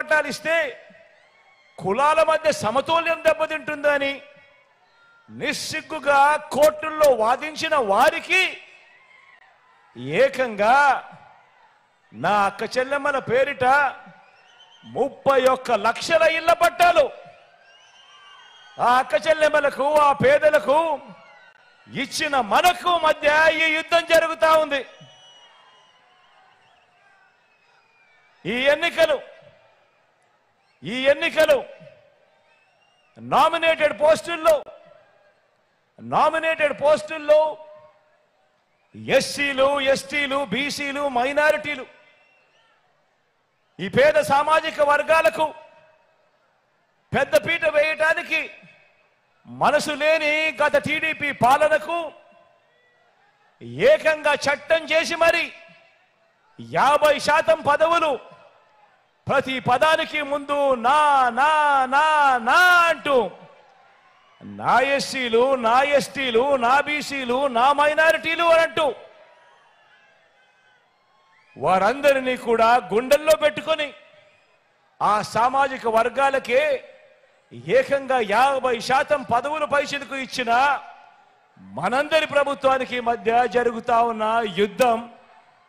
పట్టాలు ఇస్తే కులాల మధ్య సమతుల్యం దెబ్బతింటుందని నిస్సిగ్గుగా కోర్టుల్లో వాదించిన వారికి ఏకంగా నా అక్క చెల్లెమ్మల పేరిట 31 లక్షల ఇళ్ల పట్టాలు ఆ అక్క చెల్లెమ్మలకు, ఆ పేదలకు ఇచ్చిన మనకు మధ్య ఈ యుద్ధం జరుగుతా ఉంది. ఈ ఎన్నికలు నామినేటెడ్ పోస్టుల్లో ఎస్సీలు, ఎస్టీలు, బీసీలు, మైనారిటీలు, ఈ పేద సామాజిక వర్గాలకు పెద్దపీట వేయటానికి మనసు లేని గత టీడీపీ పాలనకు ఏకంగా చట్టం చేసి మరి 50% పదవులు ప్రతి పదానికి ముందు నా నా నా నా అంటూ నా ఎస్సీలు, నా ఎస్టీలు, నా బీసీలు, నా మైనారిటీలు అంటూ వారందరినీ కూడా గుండెల్లో పెట్టుకొని ఆ సామాజిక వర్గాలకే ఏకంగా 50% పదవులు పైసలకు ఇచ్చిన మనందరి ప్రభుత్వానికి మధ్య జరుగుతా ఉన్న యుద్ధం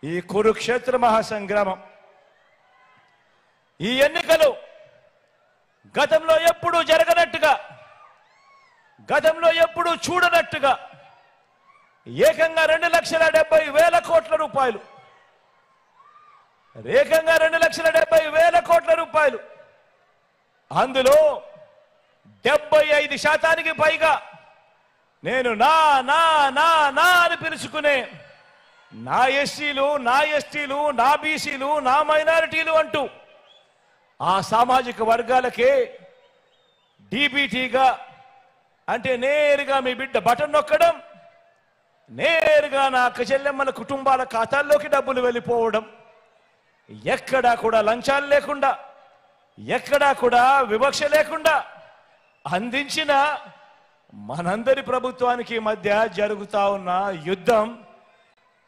ఈ కురుక్షేత్ర మహాసంగ్రామం. ఈ ఎన్నికలు గతంలో ఎప్పుడూ జరగనట్టుగా, గతంలో ఎప్పుడూ చూడనట్టుగా ఏకంగా 2,70,000 కోట్ల రూపాయలు, ఏకంగా 2,70,000 కోట్ల రూపాయలు, అందులో 75% పైగా నేను నా నా నా నా అని పిలుచుకునే నా ఎస్సీలు, నా ఎస్టీలు, నా బీసీలు, నా మైనారిటీలు అంటూ ఆ సామాజిక వర్గాలకే డీబీటీగా, అంటే నేరుగా మీ బిడ్డ బటన్ నొక్కడం, నేరుగా నా అక్క చెల్లెమ్మల కుటుంబాల ఖాతాల్లోకి డబ్బులు వెళ్ళిపోవడం, ఎక్కడా కూడా లంచాలు లేకుండా, ఎక్కడా కూడా వివక్ష లేకుండా అందించిన మనందరి ప్రభుత్వానికి మధ్య జరుగుతా ఉన్న యుద్ధం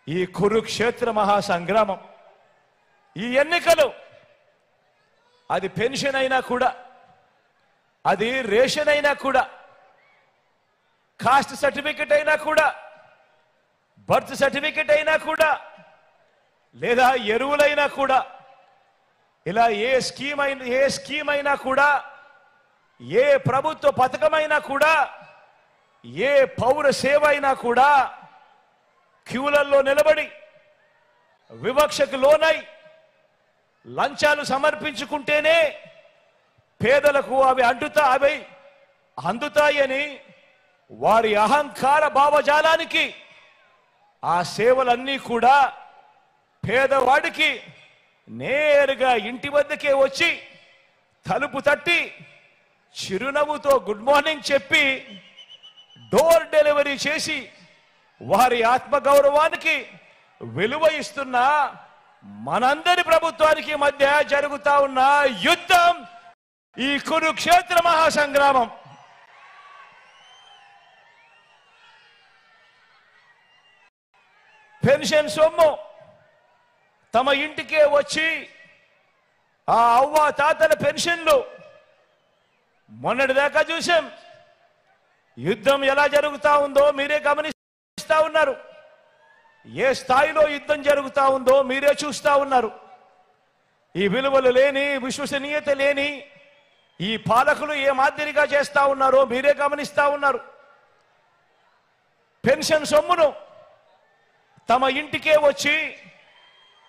ఈ కురుక్షేత్ర మహాసంగ్రామం. ఈ ఎన్నికలు అది పెన్షన్ అయినా కూడా, అది రేషన్ అయినా కూడా, కాస్ట్ సర్టిఫికెట్ అయినా కూడా, బర్త్ సర్టిఫికెట్ అయినా కూడా, లేదా ఎరువులైనా కూడా, ఇలా ఏ స్కీమ్ అయినా కూడా, ఏ ప్రభుత్వ పథకమైనా కూడా, ఏ పౌర సేవ అయినా కూడా క్యూలల్లో నిలబడి వివక్షకు లోనై లంచాలు సమర్పించుకుంటేనే పేదలకు అవి అందుతాయని వారి అహంకార భావజాలానికి ఆ సేవలన్నీ కూడా పేదవాడికి నేరుగా ఇంటి వద్దకే వచ్చి తలుపు తట్టి చిరునవ్వుతో గుడ్ మార్నింగ్ చెప్పి డోర్ డెలివరీ చేసి వారి ఆత్మగౌరవానికి విలువ ఇస్తున్న మనందరి ప్రభుత్వానికి మధ్య జరుగుతా ఉన్న యుద్ధం ఈ కురుక్షేత్ర మహాసంగ్రామం. పెన్షన్ సొమ్ము తమ ఇంటికే వచ్చి ఆ అవ్వ తాతల పెన్షన్లు మొన్నటిదాకా చూసాం. యుద్ధం ఎలా జరుగుతా ఉందో మీరే గమనిస్తా ఉన్నారు. ఏ స్థాయిలో యుద్ధం జరుగుతా ఉందో మీరే చూస్తా ఉన్నారు. ఈ విలువలు లేని, విశ్వసనీయత లేని ఈ పాలకులు ఏ మాదిరిగా చేస్తా ఉన్నారో మీరే గమనిస్తా ఉన్నారు. పెన్షన్ సొమ్మును తమ ఇంటికే వచ్చి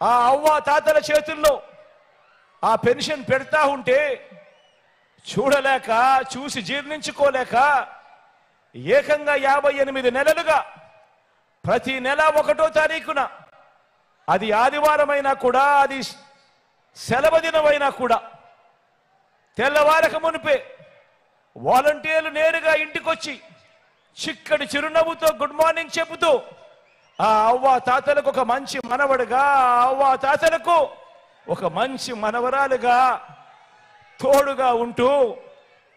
ఆ అవ్వ తాతల చేతుల్లో ఆ పెన్షన్ పెడతా ఉంటే చూడలేక, చూసి జీర్ణించుకోలేక ఏకంగా 58 నెలలుగా ప్రతి నెల 1వ తారీఖున, అది ఆదివారమైనా కూడా, అది సెలవు దినమైనా కూడా, తెల్లవారక మునిపే వాలంటీర్లు నేరుగా ఇంటికొచ్చి చిక్కటి చిరునవ్వుతో గుడ్ మార్నింగ్ చెబుతూ ఆ అవ్వ తాతలకు ఒక మంచి మనవడుగా, ఆ అవ్వ తాతలకు ఒక మంచి మనవరాలుగా తోడుగా ఉంటూ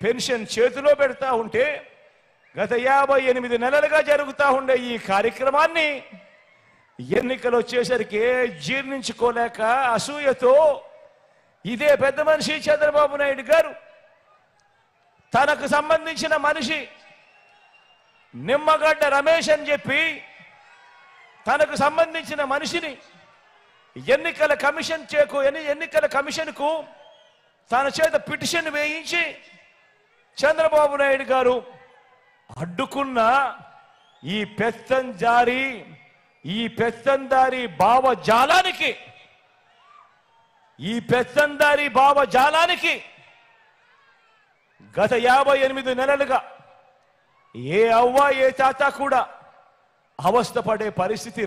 పెన్షన్ చేతిలో పెడతా ఉంటే గత 58 నెలలుగా జరుగుతూ ఉండే ఈ కార్యక్రమాన్ని ఎన్నికలు వచ్చేసరికి జీర్ణించుకోలేక అసూయతో ఇదే పెద్ద మనిషి చంద్రబాబు నాయుడు గారు తనకు సంబంధించిన మనిషి నిమ్మగడ్డ రమేష్ అని చెప్పి తనకు సంబంధించిన మనిషిని ఎన్నికల కమిషన్కు తన చేత పిటిషన్ వేయించి చంద్రబాబు నాయుడు గారు అడ్డుకున్న ఈ పెత్తందారి భావజాలానికి గత 58 నెలలుగా ఏ అవ్వ ఏ తాత కూడా అవస్థపడే పరిస్థితి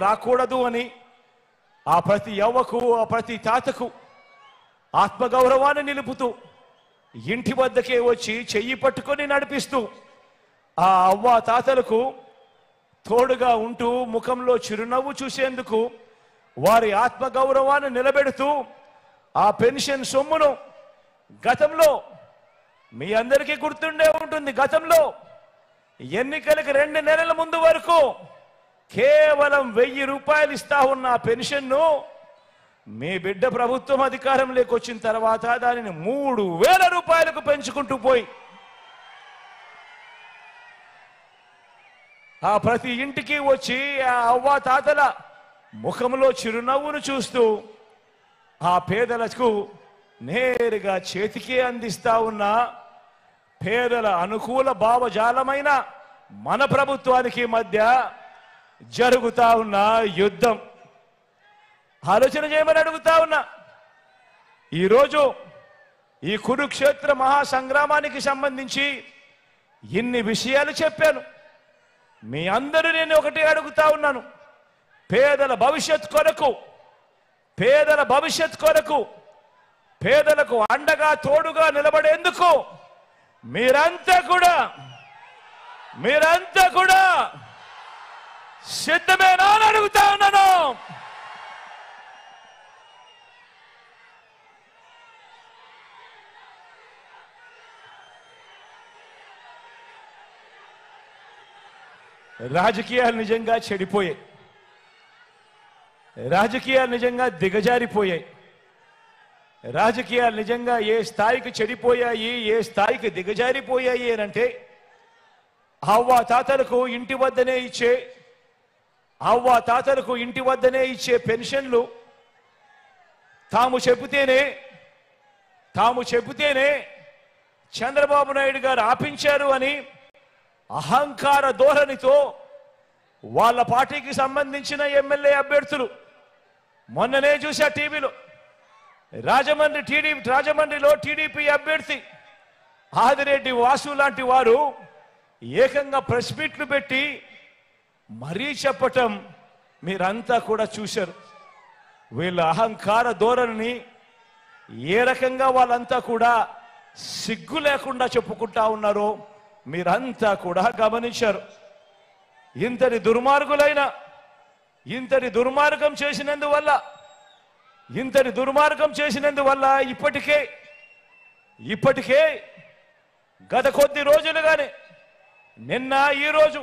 రాకూడదు అని ఆ ప్రతి అవ్వకు ఆ ప్రతి తాతకు ఆత్మగౌరవాన్ని నిలుపుతూ ఇంటి వద్దకే వచ్చి చెయ్యి పట్టుకొని నడిపిస్తూ ఆ అవ్వ తాతలకు తోడుగా ఉంటూ ముఖంలో చిరునవ్వు చూసేందుకు వారి ఆత్మగౌరవాన్ని నిలబెడుతూ ఆ పెన్షన్ సొమ్మును గతంలో మీ అందరికీ గుర్తుండే ఉంటుంది. గతంలో ఎన్నికలకు 2 నెలల ముందు వరకు కేవలం 1000 రూపాయలు ఇస్తా ఉన్న ఆ పెన్షన్ను మీ బిడ్డ ప్రభుత్వం అధికారంలోకి వచ్చిన తర్వాత దానిని 3000 రూపాయలకు పెంచుకుంటూ పోయి ఆ ప్రతి ఇంటికి వచ్చి ఆ అవ్వ తాతల ముఖంలో చిరునవ్వును చూస్తూ ఆ పేదలకు నేరుగా చేతికే అందిస్తా ఉన్న పేదల అనుకూల భావజాలమైన మన ప్రభుత్వానికి మధ్య జరుగుతా ఉన్న యుద్ధం ఆలోచన చేయమని అడుగుతా ఉన్నా. ఈరోజు ఈ కురుక్షేత్ర మహాసంగ్రామానికి సంబంధించి ఇన్ని విషయాలు చెప్పాను. మీ అందరూ నేను ఒకటి అడుగుతా ఉన్నాను. పేదల భవిష్యత్ కొరకు పేదలకు అండగా తోడుగా నిలబడేందుకు మీరంతా కూడా సిద్ధమేనా అని అడుగుతా ఉన్నాను. రాజకీయాలు నిజంగా చెడిపోయాయి. రాజకీయాలు నిజంగా దిగజారిపోయాయి. రాజకీయాలు నిజంగా ఏ స్థాయికి చెడిపోయాయి, ఏ స్థాయికి దిగజారిపోయాయి అనంటే అవ్వ తాతలకు ఇంటి వద్దనే ఇచ్చే పెన్షన్లు తాము చెబితేనే చంద్రబాబు నాయుడు గారు ఆపించారు అని అహంకార ధోరణితో వాళ్ళ పార్టీకి సంబంధించిన ఎమ్మెల్యే అభ్యర్థులు మొన్ననే చూసా టీవీలో రాజమండ్రిలో టీడీపీ అభ్యర్థి ఆదిరెడ్డి వాసు లాంటి వారు ఏకంగా ప్రెస్ మీట్లు పెట్టి మరీ చెప్పటం మీరంతా కూడా చూశారు. వీళ్ళ అహంకార ధోరణిని ఏ రకంగా వాళ్ళంతా కూడా సిగ్గు లేకుండా చెప్పుకుంటా ఉన్నారో మీరంతా కూడా గమనించారు. ఇంతటి దుర్మార్గం చేసినందువల్ల ఇప్పటికే గత కొద్ది రోజులుగానే నిన్న ఈరోజు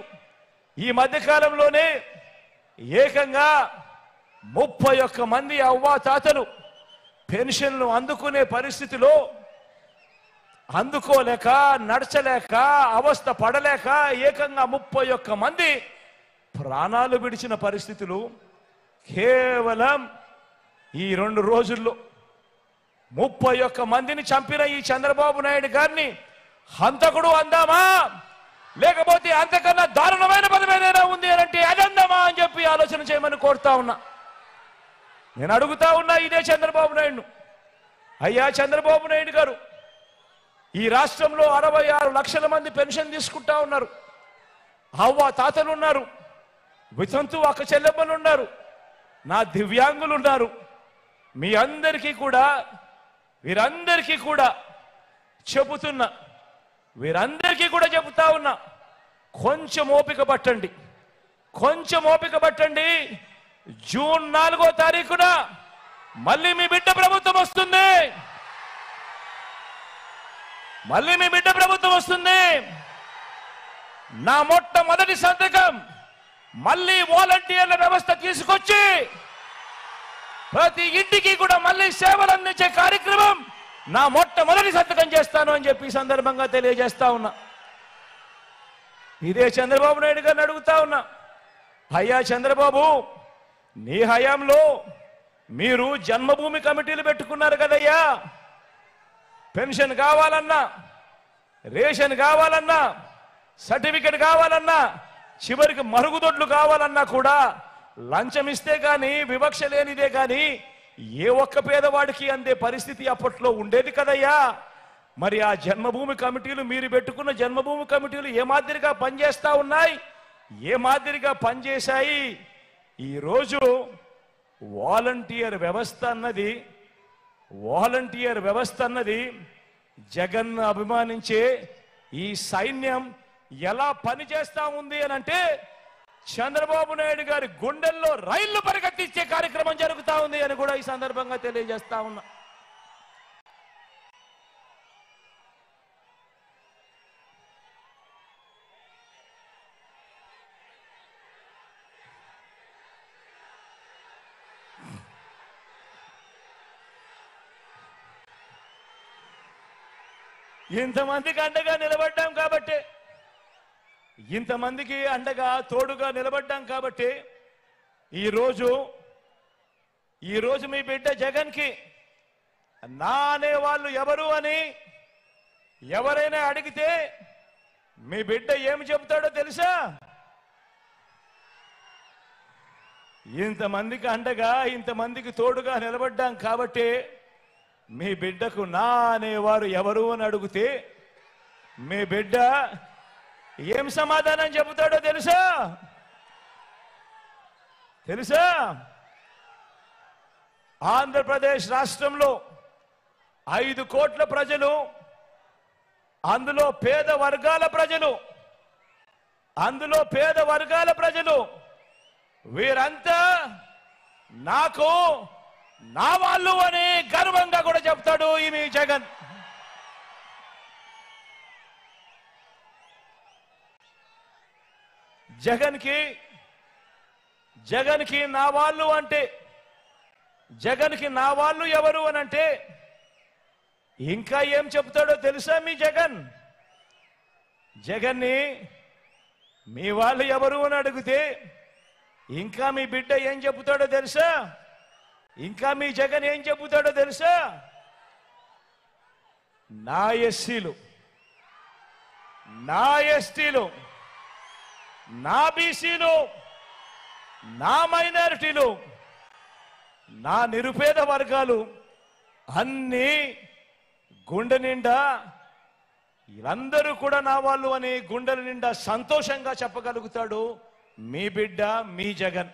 ఈ మధ్యకాలంలోనే ఏకంగా 31 మంది అవ్వాతాతలు పెన్షన్లు అందుకునే పరిస్థితిలో అందుకోలేక నడచలేక అవస్థ పడలేక ఏకంగా 31 మంది ప్రాణాలు విడిచిన పరిస్థితులు కేవలం ఈ 2 రోజుల్లో 31 మందిని చంపిన ఈ చంద్రబాబు నాయుడు గారిని హంతకుడు అందామా, లేకపోతే అంతకన్నా దారుణమైన పదం ఏదైనా ఉంది అంటే అదందామా అని చెప్పి ఆలోచన చేయమని కోరుతా ఉన్నా. నేను అడుగుతా ఉన్నా ఇదే చంద్రబాబు నాయుడు, అయ్యా చంద్రబాబు నాయుడు గారు, ఈ రాష్ట్రంలో 66 లక్షల మంది పెన్షన్ తీసుకుంటా ఉన్నారు. అవ్వ తాతలు ఉన్నారు, వితంతు అక్క చెల్లెమ్మలు ఉన్నారు, నా దివ్యాంగులు ఉన్నారు. మీ అందరికీ కూడా వీరందరికీ కూడా చెబుతా ఉన్నా, కొంచెం ఓపిక పట్టండి. జూన్ 4వ తారీఖున మళ్ళీ మీ బిడ్డ ప్రభుత్వం వస్తుంది. నా మొట్టమొదటి సంతకం మళ్ళీ వాలంటీర్ల వ్యవస్థ తీసుకొచ్చి ప్రతి ఇంటికి కూడా మళ్ళీ సేవలు అందించే కార్యక్రమం నా మొట్టమొదటి సంతకం చేస్తాను అని చెప్పి ఈ సందర్భంగా తెలియజేస్తా ఉన్నా. ఇదే చంద్రబాబు నాయుడు గారిని అడుగుతా ఉన్నా, అయ్యా చంద్రబాబు, నీ హయాంలో మీరు జన్మభూమి కమిటీలు పెట్టుకున్నారు కదయ్యా. పెన్షన్ కావాలన్నా, రేషన్ కావాలన్నా, సర్టిఫికెట్ కావాలన్నా, చివరికి మరుగుదొడ్లు కావాలన్నా కూడా లంచం ఇస్తే కానీ, వివక్ష లేనిదే కానీ ఏ ఒక్క పేదవాడికి అందే పరిస్థితి అప్పట్లో ఉండేది కదయ్యా. మరి ఆ జన్మభూమి కమిటీలు, మీరు పెట్టుకున్న జన్మభూమి కమిటీలు ఏ మాదిరిగా పనిచేస్తా ఉన్నాయి, ఏ మాదిరిగా పనిచేశాయి? ఈరోజు వాలంటీర్ వ్యవస్థ అన్నది జగన్ అభిమానించే ఈ సైన్యం ఎలా పనిచేస్తా ఉంది అని అంటే, చంద్రబాబు నాయుడు గారి గుండెల్లో రైళ్లు పరిగెత్తించే కార్యక్రమం జరుగుతా ఉంది అని కూడా ఈ సందర్భంగా తెలియజేస్తా ఉన్నా. ఇంతమందికి అండగా నిలబడ్డాం కాబట్టి, ఇంతమందికి అండగా తోడుగా నిలబడ్డాం కాబట్టి ఈరోజు మీ బిడ్డ జగన్కి నా అనేవాళ్ళు ఎవరు అని ఎవరైనా అడిగితే మీ బిడ్డ ఏమి చెబుతాడో తెలుసా? ఇంతమందికి అండగా, ఇంతమందికి తోడుగా నిలబడ్డాం కాబట్టి మీ బిడ్డకు నా అనేవారు ఎవరు అని అడిగితే మీ బిడ్డ ఏం సమాధానం చెబుతాడో తెలుసా? ఆంధ్రప్రదేశ్ రాష్ట్రంలో 5 కోట్ల ప్రజలు, అందులో పేద వర్గాల ప్రజలు వీరంతా నాకు నా వాళ్ళు అని గర్వంగా కూడా చెప్తాడు ఈ మీ జగన్. జగన్కి నా వాళ్ళు అంటే, జగన్కి నా వాళ్ళు ఎవరు అని అంటే ఇంకా ఏం చెప్తాడో తెలుసా? మీ జగన్ని మీ వాళ్ళు ఎవరు అని అడిగితే ఇంకా మీ బిడ్డ ఏం చెబుతాడో తెలుసా? ఇంకా మీ జగన్ ఏం చెబుతాడో తెలుసా? నా ఎస్సీలు, నా ఎస్టీలు, నా బీసీలు, నా మైనారిటీలు, నా నిరుపేద వర్గాలు అన్నీ గుండె నిండా వీళ్ళందరూ కూడా నా వాళ్ళు అని గుండెల నిండా సంతోషంగా చెప్పగలుగుతాడు మీ బిడ్డ, మీ జగన్.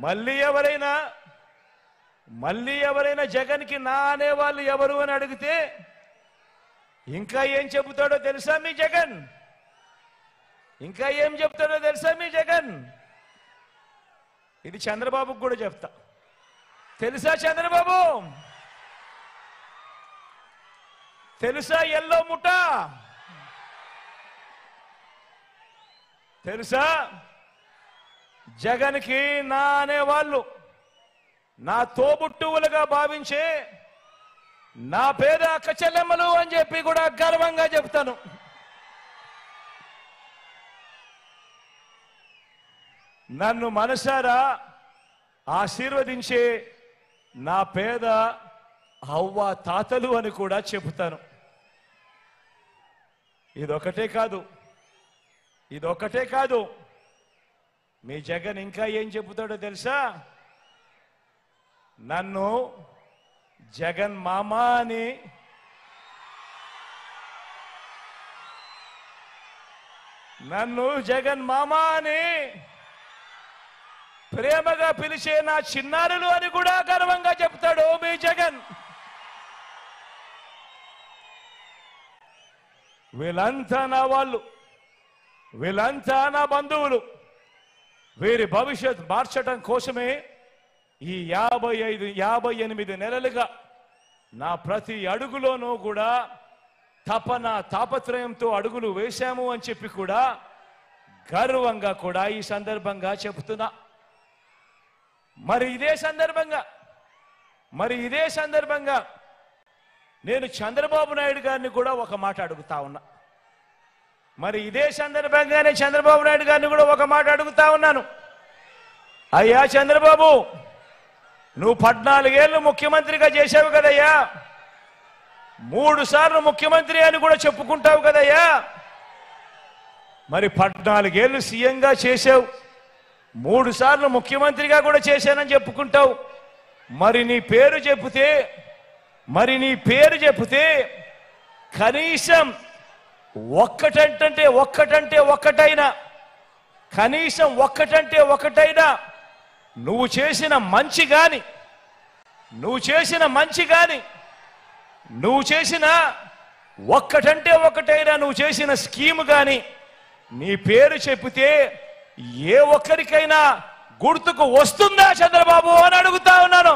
మళ్ళీ ఎవరైనా జగన్కి నా అనేవాళ్ళు ఎవరు అని అడిగితే ఇంకా ఏం చెబుతాడో తెలుసా మీ జగన్? ఇంకా ఏం చెప్తాడో తెలుసా మీ జగన్? ఇది చంద్రబాబుకు కూడా చెప్తా. తెలుసా చంద్రబాబు? తెలుసా ఎల్లో ముఠ? తెలుసా? జగన్కి నా అనేవాళ్ళు నా తోబుట్టువులుగా భావించే నా పేద అక్క చెల్లెమ్మలు అని చెప్పి కూడా గర్వంగా చెప్తాను. నన్ను మనసారా ఆశీర్వదించే నా పేద అవ్వ తాతలు అని కూడా చెబుతాను. ఇదొకటే కాదు, మీ జగన్ ఇంకా ఏం చెబుతాడో తెలుసా? నన్ను జగన్ మామా అని, ప్రేమగా పిలిచే నా చిన్నారులు అని కూడా గర్వంగా చెప్తాడు మీ జగన్. వీళ్ళంతా నా వాళ్ళు, వీళ్ళంతా నా బంధువులు. వీరి భవిష్యత్ మార్చడం కోసమే ఈ 58 నెలలుగా నా ప్రతి అడుగులోనూ కూడా తాపత్రయంతో అడుగులు వేశాము అని చెప్పి కూడా గర్వంగా కూడా ఈ సందర్భంగా చెబుతున్నా. మరి ఇదే సందర్భంగా నేను చంద్రబాబు నాయుడు గారిని కూడా ఒక మాట అడుగుతా ఉన్నా. మరి ఇదే సందర్భంగానే చంద్రబాబు నాయుడు గారిని కూడా ఒక మాట అడుగుతా ఉన్నాను. అయ్యా చంద్రబాబు, నువ్వు 14 ఏళ్ళు ముఖ్యమంత్రిగా చేశావు కదయ్యా, 3 సార్లు ముఖ్యమంత్రి అని కూడా చెప్పుకుంటావు కదయ్యా. మరి 14 ఏళ్ళు సీఎంగా చేశావు, 3 సార్లు ముఖ్యమంత్రిగా కూడా చేశానని చెప్పుకుంటావు. మరి నీ పేరు చెబితే కనీసం ఒక్కటైనా కనీసం ఒక్కటైనా నువ్వు చేసిన మంచి గాని నువ్వు చేసిన ఒక్కటైనా నువ్వు చేసిన స్కీమ్ గాని నీ పేరు చెప్పితే ఏ ఒక్కరికైనా గుర్తుకు వస్తుందా చంద్రబాబు అని అడుగుతా ఉన్నాను.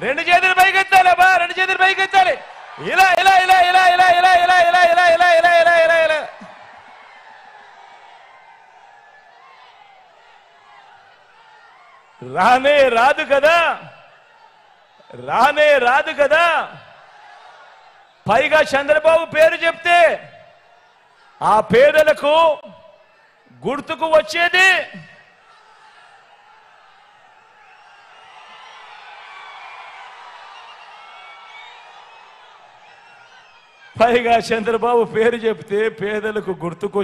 2 చేతులు పైకెత్తాలి బా, 2 చేతులు పైకెత్తాలి. ఇలా ఇలా ఇలా ఇలా ఇలా ఇలా ఇలా ఇలా ఇలా ఇలా ఇలా ఇలా ఇలా ఇలా రానే రాదు కదా. పైగా చంద్రబాబు పేరు చెప్తే ఆ పేదలకు గుర్తుకు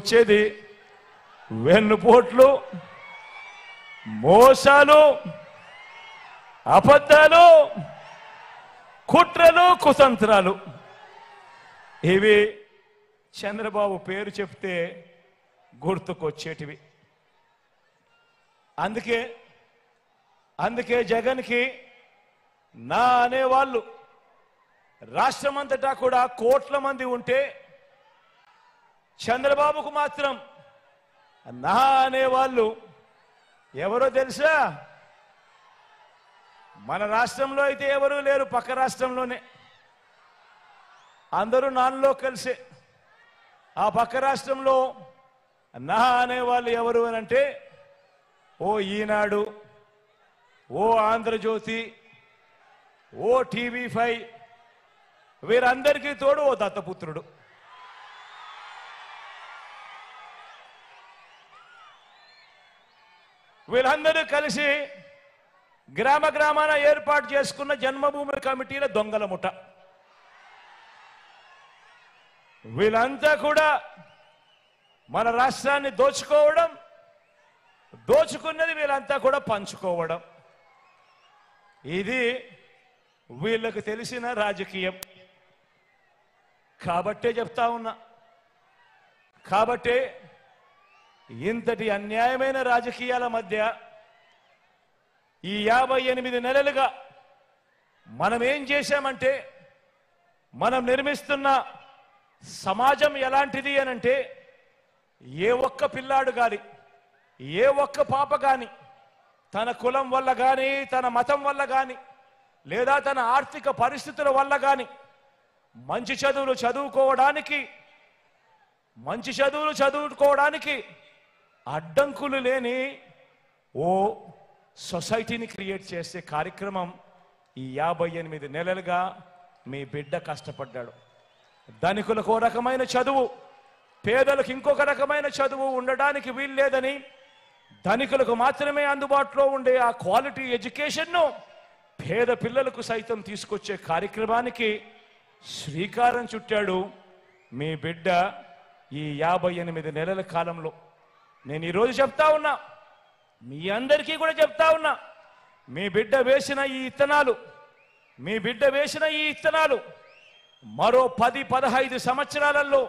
వచ్చేది వెన్నుపోట్లు, మోసాలు, అబద్ధాలు, కుట్రలు, కుతంత్రాలు. ఇవి చంద్రబాబు పేరు చెప్తే గుర్తుకొచ్చేటివి. అందుకే జగన్కి నా అనేవాళ్ళు రాష్ట్రమంతటా కూడా కోట్ల మంది ఉంటే చంద్రబాబుకు మాత్రం నా అనేవాళ్ళు ఎవరో తెలుసా? మన రాష్ట్రంలో అయితే ఎవరూ లేరు, పక్క రాష్ట్రంలోనే అందరూ నాన్నలో కలిసే. ఆ పక్క రాష్ట్రంలో నా అనేవాళ్ళు ఎవరు అని అంటే ఓ ఈనాడు, ఓ ఆంధ్రజ్యోతి, ఓ TV5, వీరందరికీ తోడు ఓ దత్తపుత్రుడు. వీళ్ళందరూ కలిసి గ్రామాన ఏర్పాటు చేసుకున్న జన్మభూమి కమిటీల దొంగల ముఠ. వీళ్ళంతా కూడా మన రాష్ట్రాన్ని దోచుకున్నది వీళ్ళంతా కూడా పంచుకోవడం. ఇది వీళ్ళకు తెలిసిన రాజకీయం. కాబట్టే చెప్తా ఉన్నా, ఇంతటి అన్యాయమైన రాజకీయాల మధ్య ఈ 58 నెలలుగా మనం ఏం చేశామంటే, మనం నిర్మిస్తున్న సమాజం ఎలాంటిది అనంటే, ఏ ఒక్క పిల్లాడు గాని, ఏ ఒక్క పాప గాని తన కులం వల్ల గాని, తన మతం వల్ల గాని, లేదా తన ఆర్థిక పరిస్థితుల వల్ల గాని మంచి చదువులు చదువుకోవడానికి అడ్డంకులు లేని ఓ సొసైటీని క్రియేట్ చేసే కార్యక్రమం ఈ 58 నెలలుగా మీ బిడ్డ కష్టపడ్డాడు. ధనికులకు ఓ రకమైన చదువు, పేదలకు ఇంకొక రకమైన చదువు ఉండడానికి వీల్లేదని ధనికులకు మాత్రమే అందుబాటులో ఉండే ఆ క్వాలిటీ ఎడ్యుకేషన్ను పేద పిల్లలకు సైతం తీసుకొచ్చే కార్యక్రమానికి శ్రీకారం చుట్టాడు మీ బిడ్డ ఈ 58 నెలల కాలంలో. నేను ఈరోజు చెప్తా ఉన్నా, మీ అందరికీ కూడా చెప్తా ఉన్నా, మీ బిడ్డ వేసిన ఈ ఇత్తనాలు మరో 10-15 సంవత్సరాలలో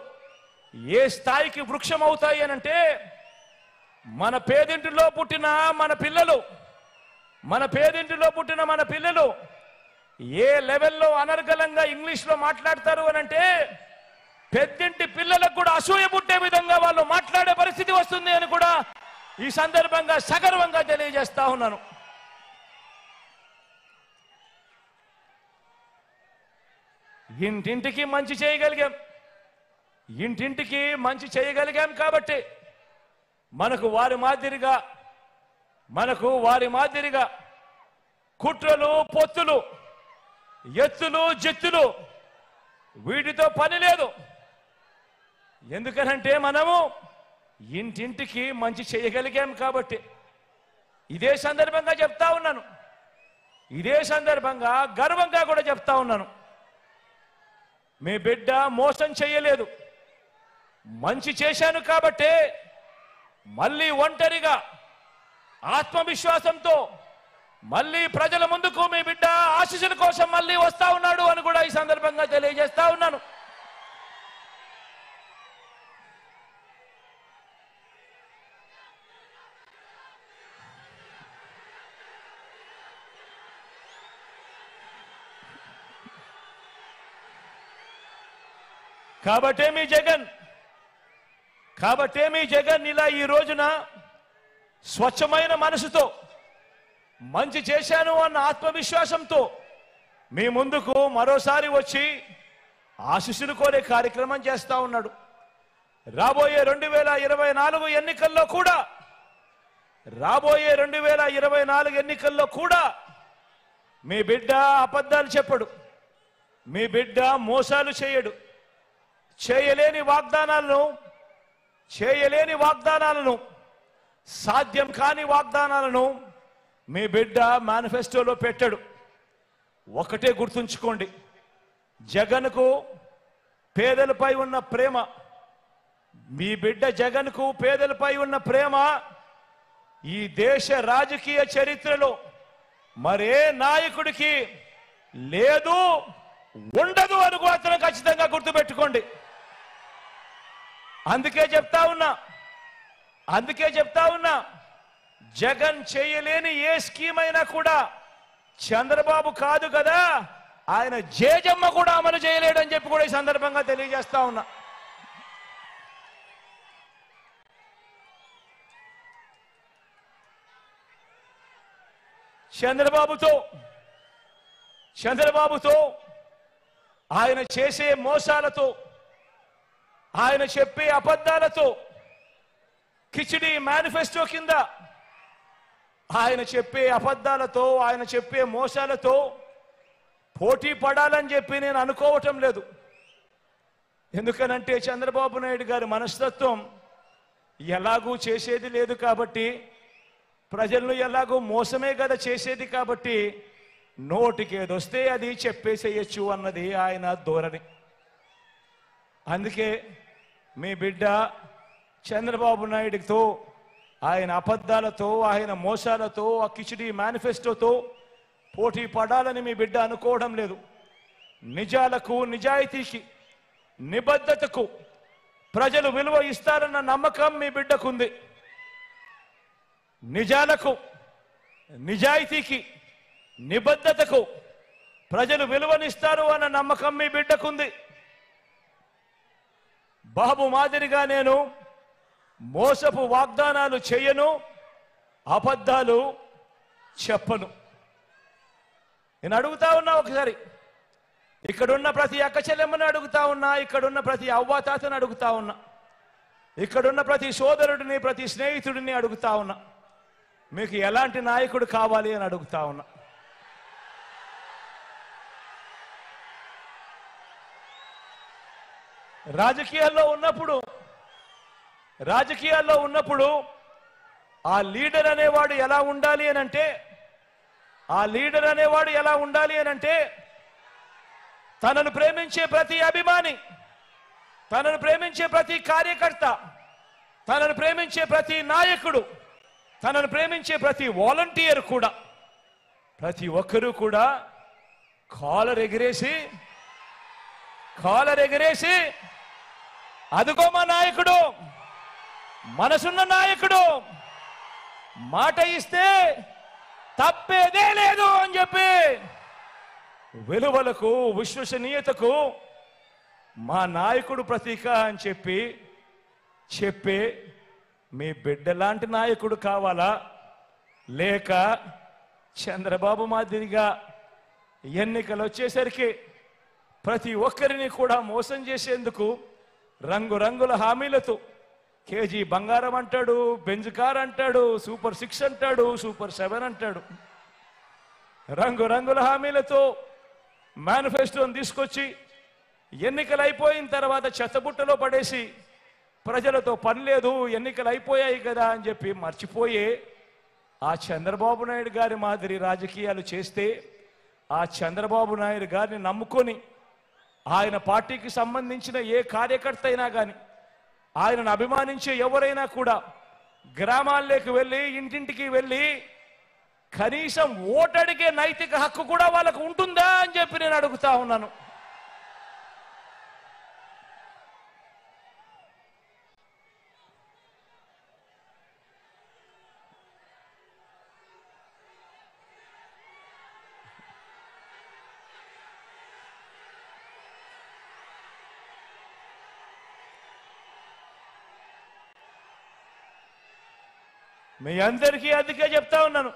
ఏ స్థాయికి వృక్షం అవుతాయి అనంటే, మన పేదింటిలో పుట్టిన మన పిల్లలు ఏ లెవెల్లో అనర్గళంగా ఇంగ్లీష్లో మాట్లాడతారు అనంటే, పెద్దింటి పిల్లలకు కూడా అసూయ పుట్టే విధంగా వాళ్ళు మాట్లాడే పరిస్థితి వస్తుంది అని కూడా ఈ సందర్భంగా సగర్వంగా తెలియజేస్తా ఉన్నాను. ఇంటింటికి మంచి చేయగలిగాం, ఇంటింటికి మంచి చేయగలిగాం కాబట్టి మనకు వారి మాదిరిగా కుట్రలు పొత్తులు ఎత్తులు జెత్తులు వీటితో పని లేదు. ఎందుకనంటే మనము ఇంటింటికి మంచి చేయగలిగాం కాబట్టి. ఇదే సందర్భంగా చెప్తా ఉన్నాను, ఇదే సందర్భంగా గర్వంగా కూడా చెప్తా ఉన్నాను, మీ బిడ్డ మోసం చేయలేదు. మంచి చేశాను కాబట్టే మళ్ళీ ఒంటరిగా ఆత్మవిశ్వాసంతో మళ్ళీ ప్రజల ముందుకు మీ బిడ్డ ఆశీస్సుల కోసం మళ్ళీ వస్తా ఉన్నాడు అని కూడా ఈ సందర్భంగా తెలియజేస్తా ఉన్నాను. కాబట్టే మీ జగన్ ఇలా ఈ రోజున స్వచ్ఛమైన మనసుతో మంచి చేశాను అన్న ఆత్మవిశ్వాసంతో మీ ముందుకు మరోసారి వచ్చి ఆశీస్సులు కోరే కార్యక్రమం చేస్తా ఉన్నాడు. రాబోయే 2024 ఎన్నికల్లో కూడా మీ బిడ్డ అబద్ధాలు చెప్పడు, మీ బిడ్డ మోసాలు చేయడు. చేయలేని వాగ్దానాలను సాధ్యం కాని వాగ్దానాలను మీ బిడ్డ మేనిఫెస్టోలో పెట్టాడు. ఒకటే గుర్తుంచుకోండి, జగన్కు పేదలపై ఉన్న ప్రేమ, మీ బిడ్డ జగన్కు పేదలపై ఉన్న ప్రేమ ఈ దేశ రాజకీయ చరిత్రలో మరే నాయకుడికి లేదు, ఉండదు అని మాత్రం ఖచ్చితంగా గుర్తుపెట్టుకోండి. అందుకే చెప్తా ఉన్నా జగన్ చేయలేని ఏ స్కీమ్ అయినా కూడా చంద్రబాబు కాదు కదా, ఆయన జేజమ్మ కూడా అమలు చేయలేడని చెప్పి కూడా ఈ సందర్భంగా తెలియజేస్తా ఉన్నా. చంద్రబాబుతో ఆయన చేసే మోసాలతో, ఆయన చెప్పే అబద్ధాలతో, కిచిడి మేనిఫెస్టో కింద ఆయన చెప్పే అబద్ధాలతో, ఆయన చెప్పే మోసాలతో పోటీ పడాలని చెప్పి నేను అనుకోవటం లేదు. ఎందుకనంటే చంద్రబాబు నాయుడు గారి మనస్తత్వం ఎలాగూ చేసేది లేదు కాబట్టి, ప్రజలను ఎలాగూ మోసమే కదా చేసేది కాబట్టి, నోటికి ఏదొస్తే అది చెప్పేసేయచ్చు అన్నది ఆయన ధోరణి. అందుకే మీ బిడ్డ చంద్రబాబు నాయుడుతో, ఆయన అబద్ధాలతో, ఆయన మోసాలతో, ఆ కిచిడి మేనిఫెస్టోతో పోటీ పడాలని మీ బిడ్డ అనుకోవడం లేదు. నిజాలకు, నిజాయితీకి, నిబద్ధతకు ప్రజలు విలువ ఇస్తారన్న నమ్మకం మీ బిడ్డకుంది. నిజాలకు, నిజాయితీకి, నిబద్ధతకు ప్రజలు విలువనిస్తారు అన్న నమ్మకం మీ బిడ్డకుంది. బాబు మాదిరిగా నేను మోసపు వాగ్దానాలు చేయను, అబద్ధాలు చెప్పను. నేను అడుగుతా ఉన్నా, ఒకసారి ఇక్కడున్న ప్రతి అక్క చెల్లెమ్మని అడుగుతా ఉన్నా, ఇక్కడున్న ప్రతి అవ్వాతాతని అడుగుతా ఉన్నా, ఇక్కడున్న ప్రతి సోదరుడిని, ప్రతి స్నేహితుడిని అడుగుతా ఉన్నా, మీకు ఎలాంటి నాయకుడు కావాలి అని అడుగుతా ఉన్నా. రాజకీయాల్లో ఉన్నప్పుడు ఆ లీడర్ అనేవాడు ఎలా ఉండాలి అనంటే, తనను ప్రేమించే ప్రతి అభిమాని, తనను ప్రేమించే ప్రతి కార్యకర్త, తనను ప్రేమించే ప్రతి నాయకుడు, తనను ప్రేమించే ప్రతి వాలంటీర్ కూడా, ప్రతి ఒక్కరూ కూడా కాలర్ ఎగిరేసి అదుగో మా నాయకుడు, మనసున్న నాయకుడు, మాట ఇస్తే తప్పేదే లేదు అని చెప్పి, విలువలకు, విశ్వసనీయతకు మా నాయకుడు ప్రతీక అని చెప్పే మీ బిడ్డ లాంటి నాయకుడు కావాలా, లేక చంద్రబాబు మాదిరిగా ఎన్నికలు వచ్చేసరికి ప్రతి ఒక్కరిని కూడా మోసం చేసేందుకు రంగురంగుల హామీలతో కేజీ బంగారం అంటాడు, బెంజ్ కార్ అంటాడు, సూపర్ 6 అంటాడు, సూపర్ 7 అంటాడు. రంగురంగుల హామీలతో మేనిఫెస్టోని తీసుకొచ్చి ఎన్నికలు అయిపోయిన తర్వాత చెత్తబుట్టలో పడేసి ప్రజలతో పని లేదు, ఎన్నికలు అయిపోయాయి కదా అని చెప్పి మర్చిపోయే ఆ చంద్రబాబు నాయుడు గారి మాదిరి రాజకీయాలు చేస్తే, ఆ చంద్రబాబు నాయుడు గారిని నమ్ముకొని ఆయన పార్టీకి సంబంధించిన ఏ కార్యకర్త అయినా కానీ, ఆయనను అభిమానించే ఎవరైనా కూడా గ్రామాల్లోకి వెళ్ళి ఇంటింటికి వెళ్ళి కనీసం ఓటడిగే నైతిక హక్కు కూడా వాళ్ళకు ఉంటుందా అని చెప్పి నేను అడుగుతా ఉన్నాను. మీ అందరికీ అందుకే చెప్తా ఉన్నాను,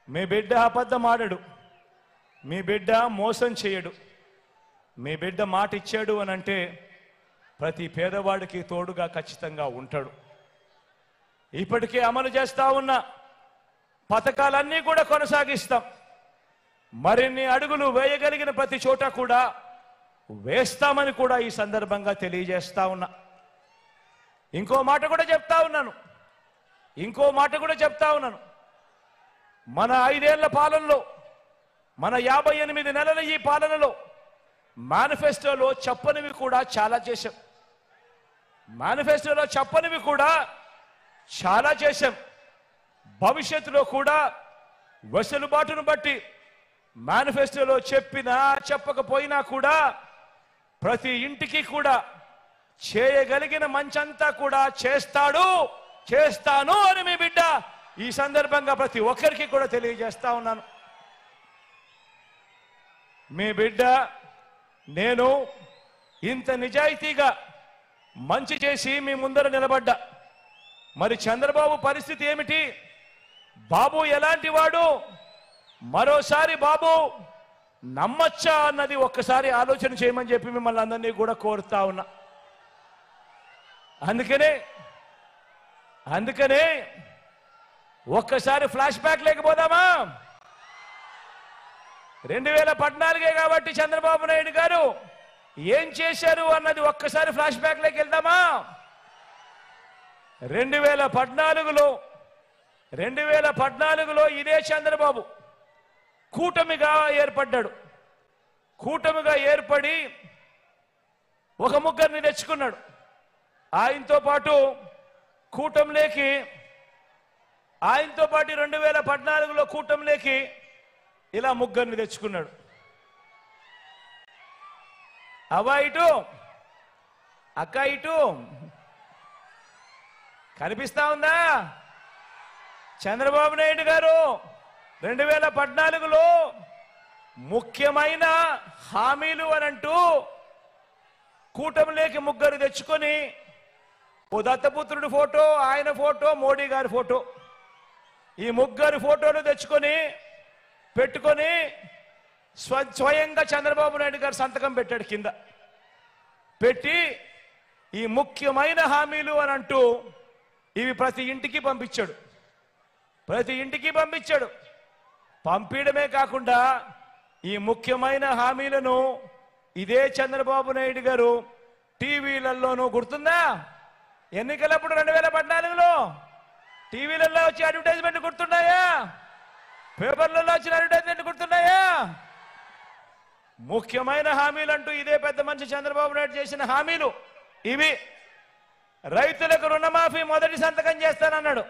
మీ బిడ్డ అబద్ధం ఆడడు, మీ బిడ్డ మోసం చేయడు. మీ బిడ్డ మాట ఇచ్చాడు అని అంటే ప్రతి పేదవాడికి తోడుగా ఖచ్చితంగా ఉంటాడు. ఇప్పటికే అమలు చేస్తా ఉన్న పథకాలన్నీ కూడా కొనసాగిస్తాం. మరిన్ని అడుగులు వేయగలిగిన ప్రతి చోట కూడా వేస్తామని కూడా ఈ సందర్భంగా తెలియజేస్తా ఉన్నా. ఇంకో మాట కూడా చెప్తా ఉన్నాను, మన 5 ఏళ్ల పాలనలో, మన 58 నెలల ఈ పాలనలో మేనిఫెస్టోలో చెప్పనివి కూడా చాలా చేశాం. భవిష్యత్తులో కూడా వెసులుబాటును బట్టి మేనిఫెస్టోలో చెప్పినా చెప్పకపోయినా కూడా ప్రతి ఇంటికి కూడా చేయగలిగిన మంచంతా కూడా చేస్తాను అని మీ బిడ్డ ఈ సందర్భంగా ప్రతి ఒక్కరికి కూడా తెలియజేస్తా ఉన్నాను. మీ బిడ్డ నేను ఇంత నిజాయితీగా మంచి చేసి మీ ముందర నిలబడ్డా. మరి చంద్రబాబు పరిస్థితి ఏమిటి? బాబు ఎలాంటి వాడు? మరోసారి బాబు నమ్మచ్చా అన్నది ఒక్కసారి ఆలోచన చేయమని చెప్పి మిమ్మల్ని అందరినీ కూడా కోరుతా ఉన్నా. అందుకనే ఒక్కసారి ఫ్లాష్ బ్యాక్ లేకపోదామా? 2014 కాబట్టి చంద్రబాబు నాయుడు గారు ఏం చేశారు అన్నది ఒక్కసారి ఫ్లాష్ బ్యాక్ లేకి వెళ్దామా? 2014లో ఇదే చంద్రబాబు కూటమిగా ఏర్పడి ఒక ముగ్గురిని తెచ్చుకున్నాడు. ఆయనతో పాటు 2014లో కూటమిలోకి ఇలా ముగ్గురిని తెచ్చుకున్నాడు. అవ్వ ఇటు, అక్క ఇటు, కనిపిస్తా ఉందా? చంద్రబాబు నాయుడు గారు 2014లో ముఖ్యమైన హామీలు అనంటూ కూటమిలోకి ముగ్గురు తెచ్చుకొని, ఓ దత్తపుత్రుడి ఫోటో, ఆయన ఫోటో, మోడీ గారి ఫోటో, ఈ ముగ్గురు ఫోటోలు పెట్టుకొని స్వయంగా చంద్రబాబు నాయుడు గారు సంతకం పెట్టాడు. కింద పెట్టి ఈ ముఖ్యమైన హామీలు అని అంటూ ఇవి ప్రతి ఇంటికి పంపించాడు. పంపించడమే కాకుండా ఈ ముఖ్యమైన హామీలను ఇదే చంద్రబాబు నాయుడు గారు టీవీలలోనూ, గుర్తుందా? ఎన్నికలప్పుడు 2014లో టీవీలలో వచ్చి అడ్వర్టైజ్మెంట్ గుర్తున్నాయా? పేపర్లలో వచ్చిన అడ్వర్టైజ్మెంట్ గుర్తున్నాయా? ముఖ్యమైన హామీలు అంటూ ఇదే పెద్ద మనిషి చంద్రబాబు నాయుడు చేసిన హామీలు ఇవి. రైతులకు రుణమాఫీ మొదటి సంతకం చేస్తానన్నాడు.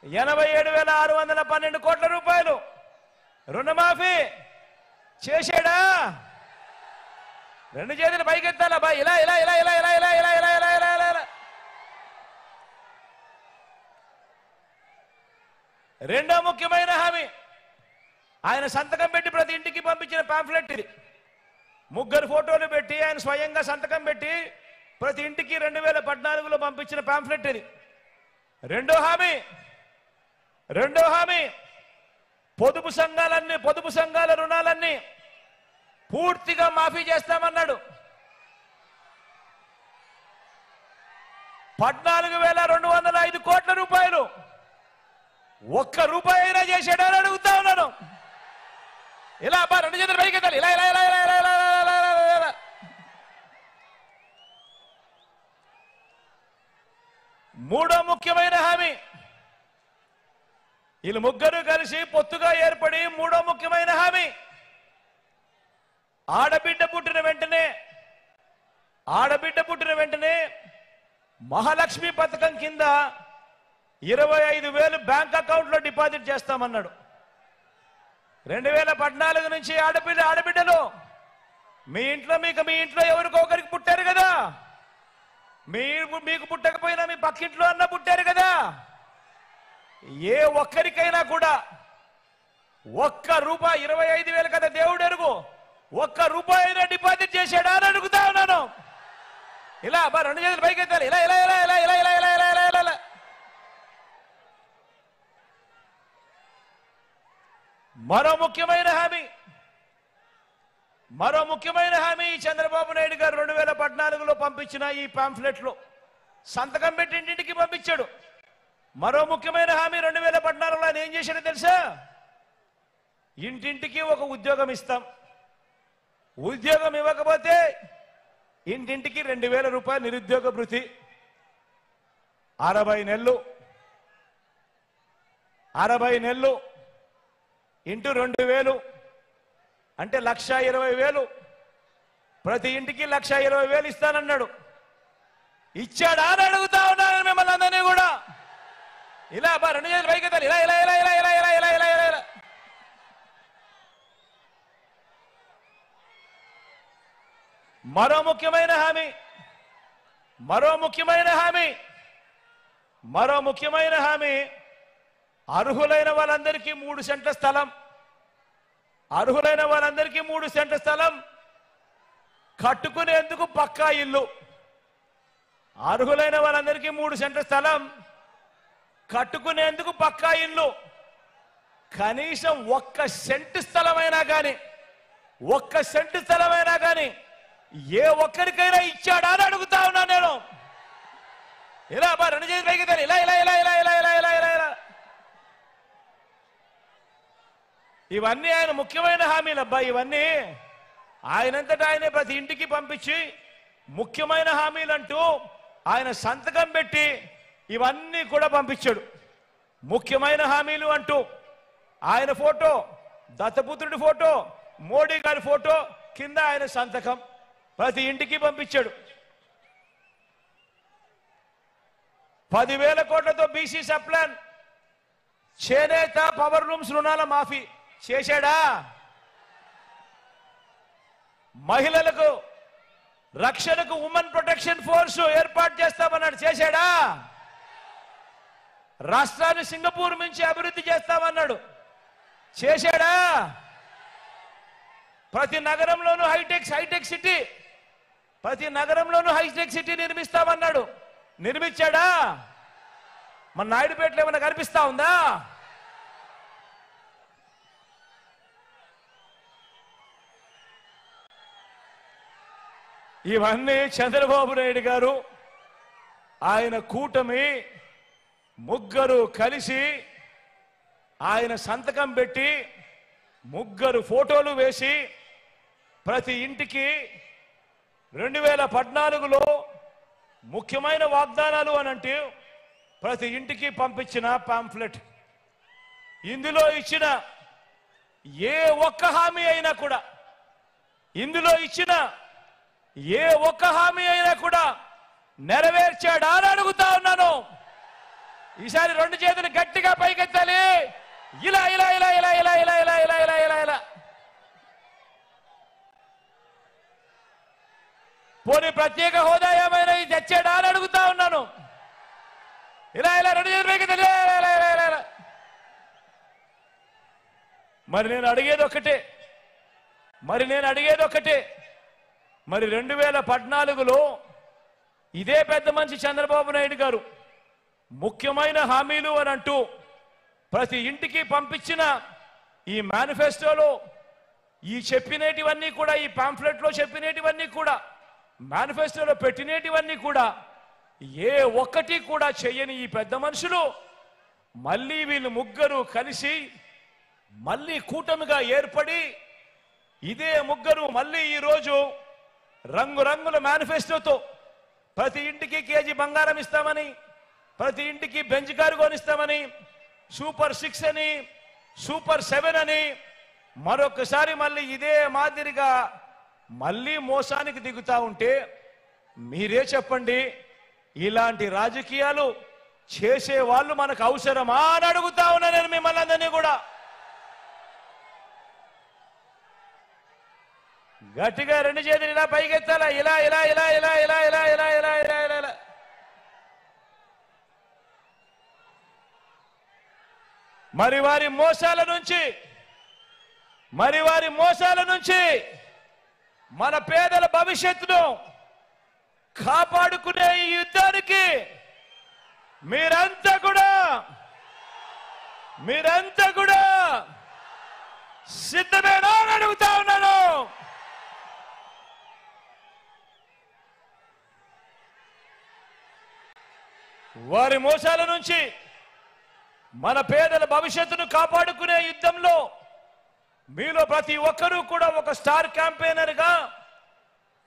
87,612 కోట్ల రూపాయలు రుణమాఫీ చేశాడా? రెండు చేతులు పైకెత్తాలా బా, ఇలా. రెండో ముఖ్యమైన హామీ ఆయన సంతకం పెట్టి ప్రతి ఇంటికి పంపించిన పాంఫ్లెట్ ఇది. ముగ్గురు ఫోటోలు పెట్టి ఆయన స్వయంగా సంతకం పెట్టి ప్రతి ఇంటికి 2014లో పంపించిన పాంఫ్లెట్ ఇది. రెండో హామీ పొదుపు సంఘాల రుణాలన్నీ పూర్తిగా మాఫీ చేస్తామన్నాడు. 14,205 కోట్ల రూపాయలు ఒక్క రూపాయి అయినా చేశాడని అడుగుతా ఉన్నాను. ఇలా రెండు చేతులు పైకి ఎత్తాలి. ఇలా ఇలా ఇలా ఇలా ఇలా ఇలా ఇలా ఇలా ఇలా. మూడో ముఖ్యమైన హామీ, వీళ్ళు ముగ్గురు కలిసి పొత్తుగా ఏర్పడి మూడో ముఖ్యమైన హామీ, ఆడబిడ్డ పుట్టిన వెంటనే మహాలక్ష్మి పథకం కింద 25,000 బ్యాంక్ అకౌంట్లో డిపాజిట్ చేస్తామన్నాడు. 2014 నుంచి ఆడబిడ్డలు మీ ఇంట్లో ఎవరికో ఒకరికి పుట్టారు కదా, మీకు పుట్టకపోయినా మీ పక్కింట్లో అన్న పుట్టారు కదా, ఏ ఒక్కరికైనా కూడా ఒక్క రూపాయి 25,000 కదా దేవుడు ఎరుగు, ఒక్క రూపాయి అయినా డిపాజిట్ చేశాడా అని అడుగుతా ఉన్నాను. ఇలా రెండు చేతులు పైకి ఎత్తాలి. ఇలా ఇలా ఇలా ఇలా ఇలా ఇలా ఇలా ఇలా ఇలా ఇలా. మరో ముఖ్యమైన హామీ చంద్రబాబు నాయుడు గారు 2014లో పంపించిన ఈ పాంఫ్లెట్ లో సంతకం పెట్టి ఇంటింటికి పంపించాడు. మరో ముఖ్యమైన హామీ 2014లో ఆయన ఏం చేశాడో తెలుసా? ఇంటింటికి ఒక ఉద్యోగం ఇస్తాం, ఉద్యోగం ఇవ్వకపోతే ఇంటింటికి 2,000 రూపాయలు నిరుద్యోగ భృతి, 60 నెలలు ఇంటూ 2,000 అంటే 1,20,000, ప్రతి ఇంటికి 1,20,000 ఇస్తానన్నాడు. ఇచ్చాడా అని అడుగుతా ఉన్నాను మిమ్మల్ని అందరినీ కూడా. ఇలా రెండు చేతులు పైకి ఎత్తాలి. ఇలా ఇలా ఇలా ఇలా ఇలా ఇలా ఇలా ఇలా ఇలా ఇలా. మరో ముఖ్యమైన హామీ అర్హులైన వాళ్ళందరికీ 3 సెంట్ల స్థలం, కట్టుకునేందుకు పక్కా ఇల్లు. అర్హులైన వాళ్ళందరికీ 3 సెంట్ల స్థలం, కట్టుకునేందుకు పక్కా ఇల్లు. కనీసం 1 సెంటు స్థలమైనా కానీ ఏ ఒక్కరికైనా ఇచ్చాడా అని అడుగుతా ఉన్నా నేను. ఇలా రెండు చేతులు పైకి ఎత్తాలి. ఇలా ఇలా ఇలా ఇలా ఇలా ఇలా ఇలా ఇలా ఇలా. ఇవన్నీ ఆయన ముఖ్యమైన హామీలు అబ్బా. ఇవన్నీ ఆయనంతటా ఆయనే ప్రతి ఇంటికి పంపించి ముఖ్యమైన హామీలంటూ ఆయన సంతకం పెట్టి ఇవన్నీ కూడా పంపించాడు. ముఖ్యమైన హామీలు అంటూ ఆయన ఫోటో, దత్తపుత్రుడి ఫోటో, మోడీ గారి ఫోటో కింద ఆయన సంతకం ప్రతి ఇంటికి పంపించాడు. 10,000 కోట్లతో బీసీ సప్లాన్, చేనేత పవర్ లూమ్స్ రుణాల మాఫీ చేశాడా? మహిళలకు రక్షణకు ఉమెన్ ప్రొటెక్షన్ ఫోర్స్ ఏర్పాటు చేస్తామన్నాడు, చేశాడా? రాష్ట్రాన్ని సింగపూర్ నుంచి అభివృద్ధి చేస్తామన్నాడు, చేశాడా? ప్రతి నగరంలోనూ హైటెక్ సిటీ, నిర్మిస్తామన్నాడు, నిర్మించాడా? మన నాయుడుపేటలో ఏమైనా కనిపిస్తా ఉందా? ఇవన్నీ చంద్రబాబు నాయుడు గారు, ఆయన కూటమి ముగ్గురు కలిసి ఆయన సంతకం పెట్టి 3 ఫోటోలు వేసి ప్రతి ఇంటికి 2014లో ముఖ్యమైన వాగ్దానాలు అనంటే ప్రతి ఇంటికి పంపించిన పాంఫ్లెట్. ఇందులో ఇచ్చిన ఏ ఒక్క హామీ అయినా కూడా నెరవేర్చాడా అని అడుగుతా ఉన్నాను. ఈసారి 2 చేతులు గట్టిగా పైకెత్తాలి. ఇలా ఇలా ఇలా ఇలా ఇలా ఇలా ఇలా ఇలా ఇలా ఇలా ఇలా. పోనీ ప్రత్యేక హోదా ఏమైనా తెచ్చాడా అని అడుగుతా ఉన్నాను. ఇలా ఇలా 2 చేతులు పైకెత్తాలి. ఇలా ఇలా ఇలా ఇలా. మరి నేను అడిగేది ఒకటే, మరి 2014లో ఇదే పెద్ద మనిషి చంద్రబాబు నాయుడు గారు ముఖ్యమైన హామీలు అని అంటూ ప్రతి ఇంటికి పంపించిన ఈ మేనిఫెస్టోలో ఈ చెప్పినేటివన్నీ కూడా, ఈ పాంఫ్లెట్లో చెప్పినేటివన్నీ కూడా, మేనిఫెస్టోలో పెట్టినేటివన్నీ కూడా ఏ ఒక్కటి కూడా చేయని ఈ పెద్ద మనుషులు మళ్ళీ వీళ్ళు ముగ్గురు కలిసి మళ్ళీ కూటమిగా ఏర్పడి ఇదే ముగ్గురు మళ్ళీ ఈరోజు రంగురంగుల మేనిఫెస్టోతో ప్రతి ఇంటికి కేజీ బంగారం ఇస్తామని, ప్రతి ఇంటికి బెంచ్ కారు కొనిస్తామని, సూపర్ 6 అని, సూపర్ 7 అని మరొకసారి మళ్ళీ ఇదే మాదిరిగా మళ్ళీ మోసానికి దిగుతా ఉంటే మీరే చెప్పండి, ఇలాంటి రాజకీయాలు చేసే వాళ్ళు మనకు అవసరమా అని అడుగుతా ఉన్నా నేను మిమ్మల్ని అందరినీ కూడా. గట్టిగా రెండు చేతులు ఇలా పైకెత్తాలా, ఇలా ఇలా ఇలా ఇలా ఇలా ఇలా ఇలా ఇలా ఇలా ఇలా ఇలా. మరి వారి మోసాల నుంచి మన పేదల భవిష్యత్తును కాపాడుకునే ఈ యుద్ధానికి మీరంతా కూడా సిద్ధమేనా అని అడుగుతా ఉన్నాను. వారి మోసాల నుంచి మన పేదల భవిష్యత్తును కాపాడుకునే యుద్ధంలో మీలో ప్రతి ఒక్కరూ కూడా ఒక స్టార్ క్యాంపెయినర్గా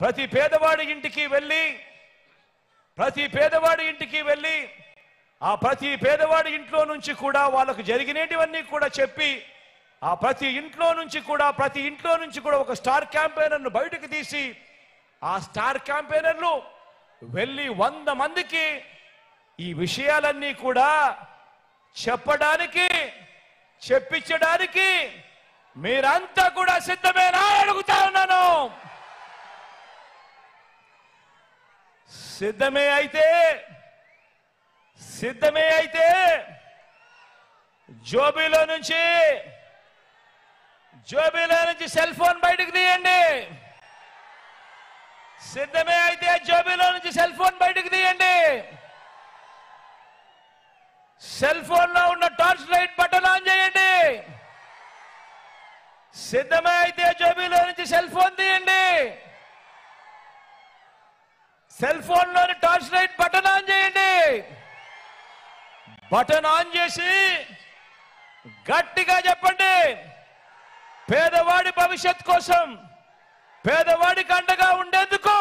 ప్రతి పేదవాడి ఇంటికి వెళ్ళి ఆ ప్రతి పేదవాడి ఇంట్లో నుంచి కూడా వాళ్ళకు జరిగినటివన్నీ కూడా చెప్పి ఆ ప్రతి ఇంట్లో నుంచి కూడా ఒక స్టార్ క్యాంపెయినర్ను బయటకు తీసి ఆ స్టార్ క్యాంపెయినర్లు వెళ్ళి 100 మందికి ఈ విషయాలన్నీ కూడా చెప్పించడానికి మీరంతా కూడా సిద్ధమేనా అడుగుతా ఉన్నాను. సిద్ధమే అయితే జోబీలో నుంచి సెల్ ఫోన్ బయటకు తీయండి. సిద్ధమే అయితే జోబీలో నుంచి సెల్ ఫోన్ బయటకు తీయండి. సెల్ ఫోన్ లో ఉన్న టార్చ్ లైట్ బటన్ ఆన్ చేయండి. సిద్ధమే అయితే జోబీలో నుంచి సెల్ ఫోన్ తీయండి. సెల్ ఫోన్ లోని టార్చ్ లైట్ బటన్ ఆన్ చేయండి. బటన్ ఆన్ చేసి గట్టిగా చెప్పండి, పేదవాడి భవిష్యత్ కోసం పేదవాడికి అండగా ఉండేందుకు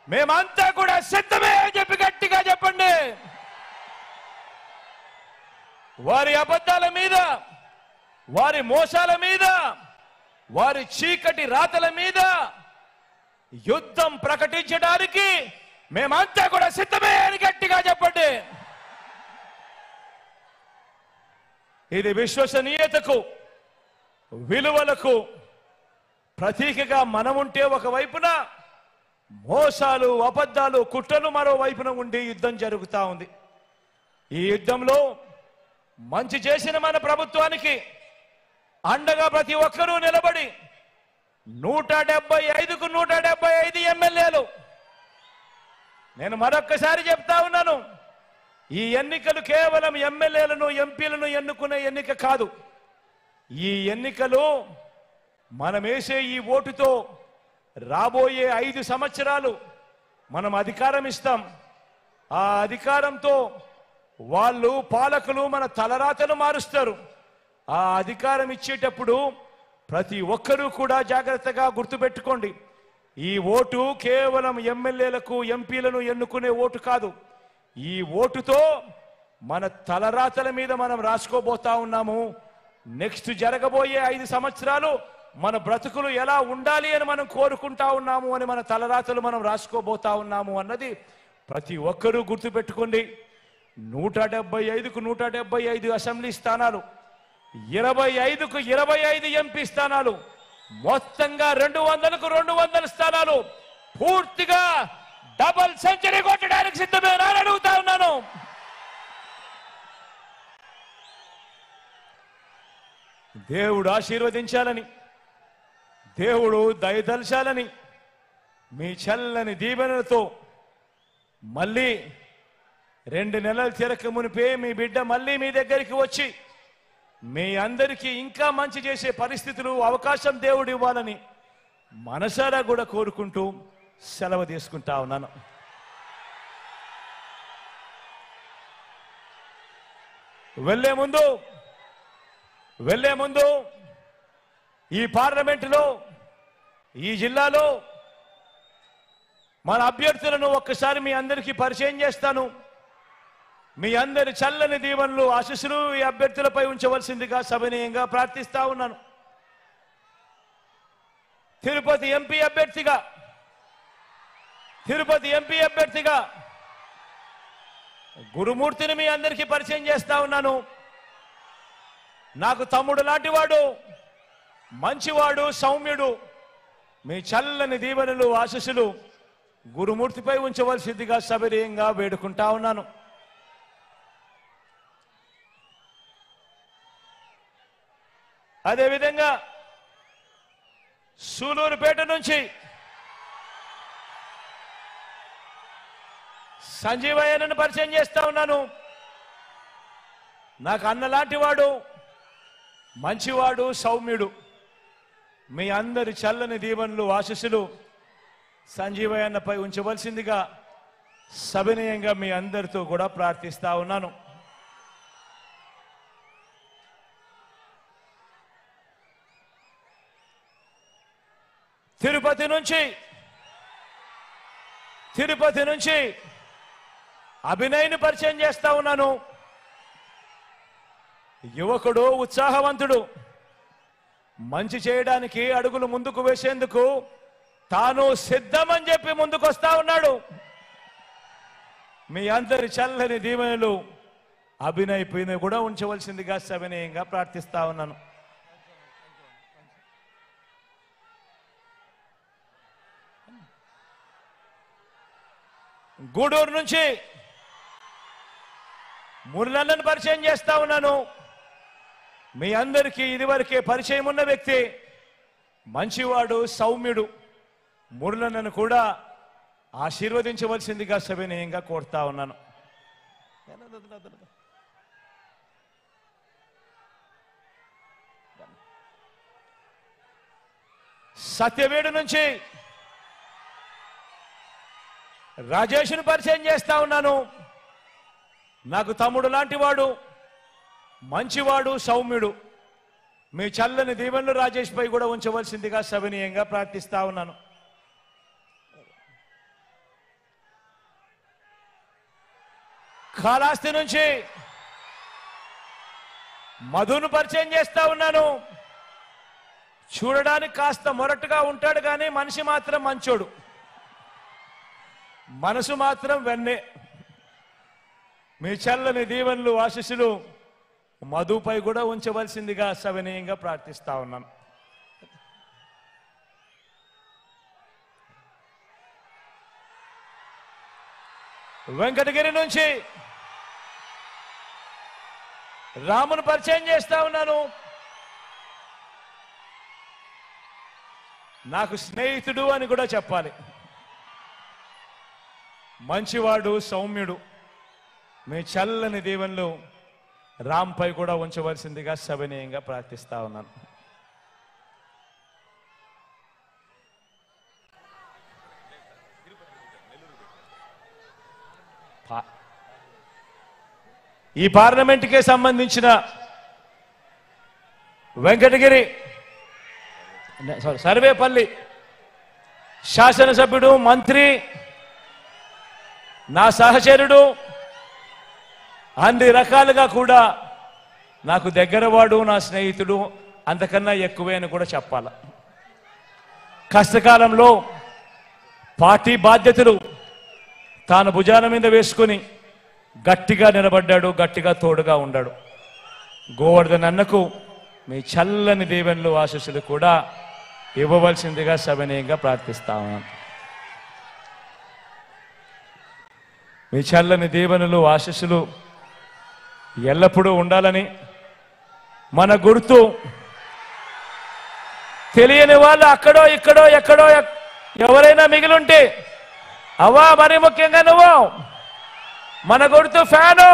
మేమంతా కూడా సిద్ధమే అని చెప్పి గట్టిగా చెప్పండి. వారి అబద్ధాల మీద, వారి మోసాల మీద, వారి చీకటి రాతల మీద యుద్ధం ప్రకటించడానికి మేమంతా కూడా సిద్ధమే అని గట్టిగా చెప్పండి. ఇది విశ్వసనీయతకు, విలువలకు ప్రతీకగా మనముంటే ఒకవైపున మోసాలు, అబద్ధాలు, కుట్రలు మరోవైపున ఉండి యుద్ధం జరుగుతూ ఉంది. ఈ యుద్ధంలో మంచి చేసిన మన ప్రభుత్వానికి అండగా ప్రతి ఒక్కరూ నిలబడి 175కు 175 ఎమ్మెల్యేలు. నేను మరొక్కసారి చెప్తా ఉన్నాను, ఈ ఎన్నికలు కేవలం ఎమ్మెల్యేలను, ఎంపీలను ఎన్నుకునే ఎన్నిక కాదు. ఈ ఎన్నికలు మనం వేసే ఈ ఓటుతో రాబోయే 5 సంవత్సరాలు మనం అధికారం ఇస్తాం. ఆ అధికారంతో వాళ్ళు పాలకులు మన తలరాతను మారుస్తారు. ఆ అధికారం ఇచ్చేటప్పుడు ప్రతి ఒక్కరూ కూడా జాగ్రత్తగా గుర్తుపెట్టుకోండి, ఈ ఓటు కేవలం ఎమ్మెల్యేలకు, ఎంపీలను ఎన్నుకునే ఓటు కాదు. ఈ ఓటుతో మన తలరాతల మీద మనం రాసుకోబోతా ఉన్నాము. నెక్స్ట్ జరగబోయే 5 సంవత్సరాలు మన బ్రతుకులు ఎలా ఉండాలి అని మనం కోరుకుంటా ఉన్నాము అని మన తలరాతలు మనం రాసుకోబోతా ఉన్నాము అన్నది ప్రతి ఒక్కరూ గుర్తుపెట్టుకోండి. 175కు 175 అసెంబ్లీ స్థానాలు, 25కు 25 ఎంపీ స్థానాలు, మొత్తంగా 200కు 200 స్థానాలు పూర్తిగా డబుల్ సెంచరీ కొట్టడానికి సిద్ధమేనా అని అడుగుతా ఉన్నాను. దేవుడు ఆశీర్వదించాలని, దేవుడు దయదల్చాలని మీ చల్లని దీవెనలతో మళ్ళీ 2 నెలలు తిరక మునిపే మీ బిడ్డ మళ్ళీ మీ దగ్గరికి వచ్చి మీ అందరికీ ఇంకా మంచి చేసే పరిస్థితులు, అవకాశం దేవుడు ఇవ్వాలని మనసారా కూడా కోరుకుంటూ సెలవు తీసుకుంటా ఉన్నాను. వెళ్లే ముందు ఈ పార్లమెంటులో ఈ జిల్లాలో మన అభ్యర్థులను ఒక్కసారి మీ అందరికీ పరిచయం చేస్తాను. మీ అందరి చల్లని దీవెనలు ఆశీస్సులు ఈ అభ్యర్థులపై ఉంచవలసిందిగా సవినయంగా ప్రార్థిస్తా ఉన్నాను. తిరుపతి ఎంపీ అభ్యర్థిగా గురుమూర్తిని మీ అందరికీ పరిచయం చేస్తా ఉన్నాను. నాకు తమ్ముడు లాంటివాడు, మంచివాడు, సౌమ్యుడు. మీ చల్లని దీవెనలు ఆశీస్సులు గురుమూర్తిపై ఉంచవలసిందిగా సవినయంగా వేడుకుంటా ఉన్నాను. అదేవిధంగా సూలూరుపేట నుంచి సంజీవయ్యను పరిచయం చేస్తా ఉన్నాను. నాకు అన్నలాంటి వాడు, మంచివాడు, సౌమ్యుడు. మీ అందరి చల్లని దీవెనలు ఆశీస్సులు సంజీవయ్యపై ఉంచవలసిందిగా సవినయంగా మీ అందరితో కూడా ప్రార్థిస్తా ఉన్నాను. తిరుపతి నుంచి అభినయ్ని పరిచయం చేస్తా ఉన్నాను. యువకుడు, ఉత్సాహవంతుడు, మంచి చేయడానికి అడుగులు ముందుకు వేసేందుకు తాను సిద్ధమని చెప్పి ముందుకు వస్తా ఉన్నాడు. మీ అందరి చల్లని దీవెనలు అభినయ్ పైన కూడా ఉంచవలసిందిగా సవినయంగా ప్రార్థిస్తా ఉన్నాను. గూడూరు నుంచి మురళన్నను పరిచయం చేస్తా ఉన్నాను. మీ అందరికీ ఇదివరకే పరిచయం ఉన్న వ్యక్తి, మంచివాడు, సౌమ్యుడు. మురళన్నను కూడా ఆశీర్వదించవలసిందిగా సవినయంగా కోరుతా ఉన్నాను. సత్యవేడు నుంచి రాజేష్ను పరిచయం చేస్తా ఉన్నాను. నాకు తమ్ముడు లాంటి వాడు, మంచివాడు, సౌమ్యుడు. మీ చల్లని దీవెనలు రాజేష్ పై కూడా ఉంచవలసిందిగా సవినయంగా ప్రార్థిస్తా ఉన్నాను. కాళహస్తి నుంచి మధును పరిచయం చేస్తా ఉన్నాను. చూడడానికి కాస్త మొరటుగా ఉంటాడు కానీ మనిషి మాత్రం మంచోడు, మనసు మాత్రం వెన్నే. మీ చల్లని దీవెనలు ఆశీస్సులు మధుపై కూడా ఉంచవలసిందిగా సవినయంగా ప్రార్థిస్తా ఉన్నాను. వెంకటగిరి నుంచి రామును పరిచయం చేస్తా ఉన్నాను. నాకు స్నేహితుడు అని కూడా చెప్పాలి. మంచివాడు, సౌమ్యుడు. మీ చల్లని దీవెనలు రాంపై కూడా ఉంచవలసిందిగా సవినయంగా ప్రార్థిస్తా ఉన్నాను. ఈ పార్లమెంటుకే సంబంధించిన వెంకటగిరి సర్వేపల్లి శాసనసభ్యుడు, మంత్రి, నా సహచరుడు, అన్ని రకాలుగా కూడా నాకు దగ్గరవాడు, నా స్నేహితుడు, అంతకన్నా ఎక్కువే అని కూడా చెప్పాల. కష్టకాలంలో పార్టీ బాధ్యతలు తాను భుజాన మీద వేసుకుని గట్టిగా నిలబడ్డాడు, గట్టిగా తోడుగా ఉన్నాడు. గోవర్ధన్ అన్నకు మీ చల్లని దీవెనలు ఆశీస్సులు కూడా ఇవ్వవలసిందిగా సవినయంగా ప్రార్థిస్తా ఉన్నాను. మీ చల్లని దీవెనలు ఆశీస్సులు ఎల్లప్పుడూ ఉండాలని, మన గుర్తు తెలియని వాళ్ళు అక్కడో ఇక్కడో ఎక్కడో ఎవరైనా మిగిలుంటే, అవ్వా మరి ముఖ్యంగా నువ్వు మన గుర్తు ఫ్యాను,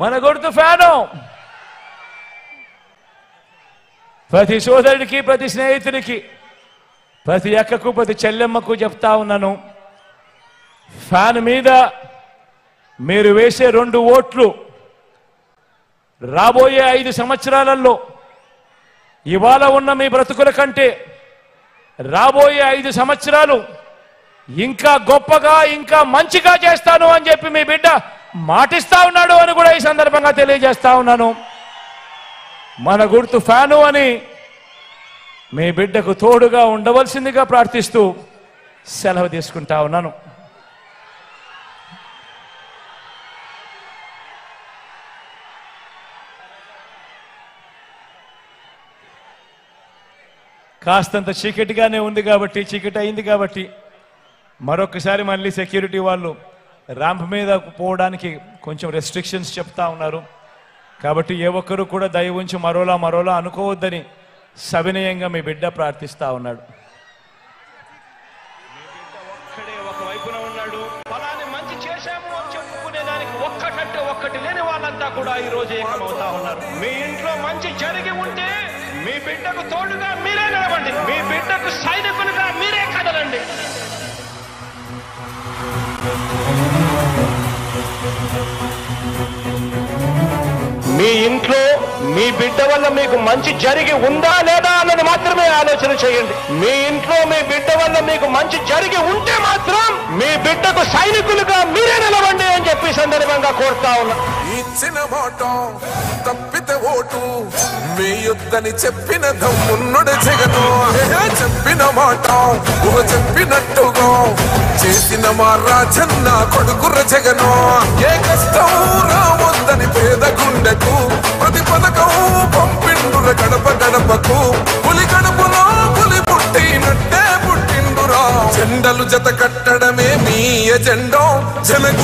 మన గుర్తు ఫ్యాను. ప్రతి సోదరుడికి, ప్రతి స్నేహితుడికి, ప్రతి అక్కకు, ప్రతి చెల్లెమ్మకు చెప్తా ఉన్నాను, ఫ్యాన్ మీద మీరు వేసే 2 ఓట్లు రాబోయే 5 సంవత్సరాలలో ఇవాళ ఉన్న మీ బ్రతుకుల కంటే రాబోయే 5 సంవత్సరాలు ఇంకా గొప్పగా ఇంకా మంచిగా చేస్తాను అని చెప్పి మీ బిడ్డ మాటిస్తా ఉన్నాడు అని కూడా ఈ సందర్భంగా తెలియజేస్తా ఉన్నాను. మన గుర్తు ఫ్యాను అని మీ బిడ్డకు తోడుగా ఉండవలసిందిగా ప్రార్థిస్తూ సెలవు తీసుకుంటా ఉన్నాను. కాస్తంత చీకటిగానే ఉంది కాబట్టి, చీకటి అయింది కాబట్టి మరొకసారి మళ్ళీ సెక్యూరిటీ వాళ్ళు ర్యాంప్ మీద పోవడానికి కొంచెం రెస్ట్రిక్షన్స్ చెప్తా ఉన్నారు. కాబట్టి ఏ ఒక్కరు కూడా దయ ఉంచి మరోలా అనుకోవద్దని సవినయంగా మీ బిడ్డ ప్రార్థిస్తా ఉన్నాడు. ఒక్కడే ఒకవైపున ఉన్నాడు. ఫలాని మంచి చేశాము అని చెప్పుకునేదానికి ఒక్కటంటే ఒక్కటి లేని వాళ్ళంతా కూడా ఈ రోజు ఏకమవుతా ఉన్నారు. మీ ఇంట్లో మంచి జరిగి ఉంటే మీ బిడ్డకు తోడుగా మీరే నిలవండి, మీ బిడ్డకు సైనికులుగా మీరే కదలండి. మీ ఇంట్లో మీ బిడ్డ వల్ల మీకు మంచి జరిగి ఉందా లేదా అన్నది మాత్రమే ఆలోచన చేయండి. మీ ఇంట్లో మీ బిడ్డ వల్ల మీకు మంచి జరిగి ఉంటే మాత్రం మీ బిడ్డకు సైనికులుగా మీరే నిలవండి అని చెప్పి సందర్భంగా కోరుతా ఉన్నా. ఇచ్చిన మాట తప్పితే ఓటు మీ యుద్ధని చెప్పిన దమ్మున్నడు జగను. చెప్పిన మాట చెప్పినట్టుగా చేసిన మా రాజన్న కొడుకుర జగను. ఏ కష్టం రావద్దని పేద గుండెకు ప్రతి పథకం పంపిండుర గడప గడపకు. పులి గడపలో పులి పుట్టినట్టే పుట్టిండురా. జెండలు జత కట్టడమే మీ ఎజెండా. జనగు